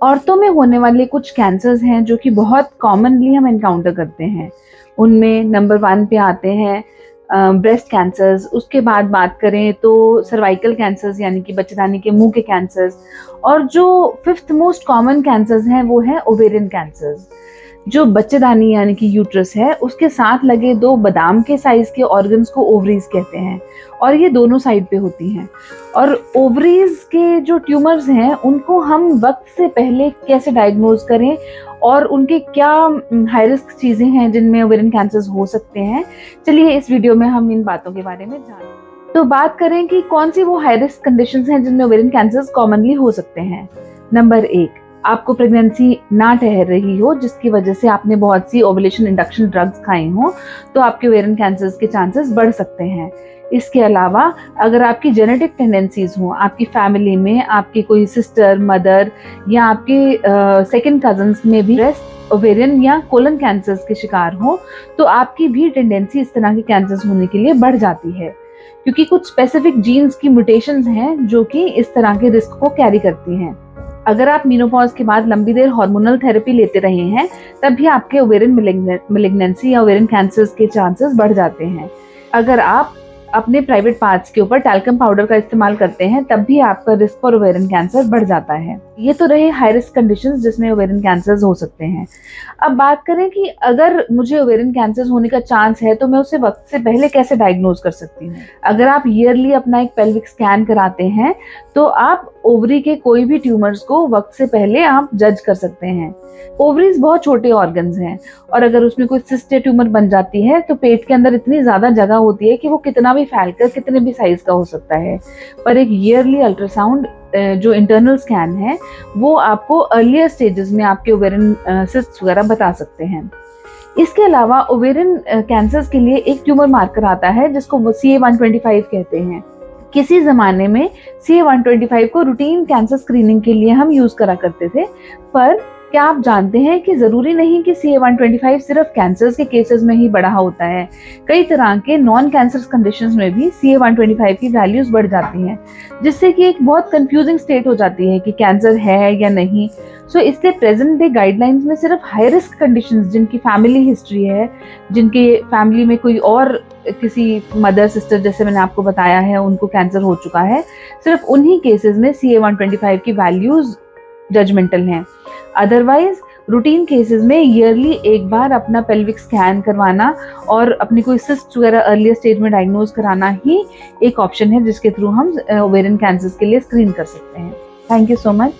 औरतों में होने वाले कुछ कैंसर्स हैं जो कि बहुत कॉमनली हम एनकाउंटर करते हैं। उनमें नंबर 1 पे आते हैं ब्रेस्ट कैंसर्स। उसके बाद बात करें तो सर्वाइकल कैंसर्स यानी कि बच्चेदानी के मुंह के कैंसर्स। और जो 5th मोस्ट कॉमन कैंसर्स हैं वो है ओवेरियन कैंसर्स। जो बच्चेदानी यानी कि यूट्रस है उसके साथ लगे 2 बादाम के साइज के ऑर्गन्स को ओवरीज कहते हैं, और ये दोनों साइड पे होती हैं। और ओवरीज के जो ट्यूमर्स हैं उनको हम वक्त से पहले कैसे डायग्नोज करें और उनके क्या हाई रिस्क चीज़ें हैं जिनमें ओवेरियन कैंसर्स हो सकते हैं, चलिए इस वीडियो में हम इन बातों के बारे में जानें। तो बात करें कि कौन सी वो हाई रिस्क कंडीशंस हैं जिनमें ओवेरियन कैंसर्स कॉमनली हो सकते हैं। नंबर 1, आपको प्रेगनेंसी ना ठहर रही हो जिसकी वजह से आपने बहुत सी ओवुलेशन इंडक्शन ड्रग्स खाई हो, तो आपके ओवेरियन कैंसर्स के चांसेस बढ़ सकते हैं। इसके अलावा अगर आपकी जेनेटिक टेंडेंसीज हो, आपकी फैमिली में आपकी कोई सिस्टर, मदर या आपके सेकंड कजन्स में भी ब्रेस्ट, ओवेरियन या कोलन कैंसर्स के शिकार हो, तो आपकी भी टेंडेंसी इस तरह के कैंसर्स होने के लिए बढ़ जाती है, क्योंकि कुछ स्पेसिफिक जीन्स की म्यूटेशंस हैं जो कि इस तरह के रिस्क को कैरी करती हैं। अगर आप मेनोपॉज के बाद लंबी देर हार्मोनल थेरेपी लेते रहे हैं तब भी आपके ओवेरियन मैलिग्नेंसी या ओवेरियन कैंसर्स के चांसेस बढ़ जाते हैं। अगर आप अपने प्राइवेट पार्ट्स के ऊपर टैल्कम पाउडर का इस्तेमाल करते हैं तब भी आपका रिस्क फॉर ओवेरियन कैंसर बढ़ जाता है। ये तो रहे हाई रिस्क कंडीशंस जिसमें ओवेरियन कैंसर्स हो सकते हैं। अब बात करें कि अगर मुझे ओवेरियन कैंसर्स होने का चांस है तो मैं उसे वक्त से पहले कैसे डायग्नोज कर सकती हूँ। अगर आप ईयरली अपना एक पेल्विक स्कैन कराते हैं तो आप ओवरी के कोई भी ट्यूमर्स को वक्त से पहले आप जज कर सकते हैं। ओवरीज बहुत छोटे ऑर्गन्स हैं और अगर उसमें कोई सिस्ट या ट्यूमर बन जाती है तो पेट के अंदर इतनी ज्यादा जगह होती है कि वो कितना भी फैलकर कितने भी साइज का हो सकता है। पर एक ईयरली अल्ट्रासाउंड जो इंटरनल स्कैन है वो आपको अर्लियर स्टेजेस में आपके ओवेरियन सिस्ट वगैरह बता सकते हैं। इसके अलावा ओवेरियन कैंसर्स के लिए एक ट्यूमर मार्कर आता है जिसको CA-125 कहते हैं। किसी जमाने में CA-125 को रूटीन कैंसर स्क्रीनिंग के लिए हम यूज करा करते थे, पर क्या आप जानते हैं कि जरूरी नहीं कि CA-125 सिर्फ कैंसर्स के केसेस में ही बढ़ा होता है। कई तरह के नॉन कैंसर कंडीशंस में भी CA-125 की वैल्यूज बढ़ जाती हैं, जिससे कि एक बहुत कंफ्यूजिंग स्टेट हो जाती है कि कैंसर है या नहीं। सो इसलिए प्रेजेंट डे गाइडलाइंस में सिर्फ हाई रिस्क कंडीशंस जिनकी फैमिली हिस्ट्री है, जिनके फैमिली में कोई और किसी मदर, सिस्टर जैसे मैंने आपको बताया है उनको कैंसर हो चुका है, सिर्फ उन्हीं केसेस में CA-125 की वैल्यूज जजमेंटल हैं। अदरवाइज रूटीन केसेस में ईयरली एक बार अपना पेल्विक स्कैन करवाना और अपनी कोई सिस्ट वगैरह अर्लियर स्टेज में डायग्नोज कराना ही एक ऑप्शन है जिसके थ्रू हम ओवेरियन कैंसर्स के लिए स्क्रीन कर सकते हैं। Thank you so much.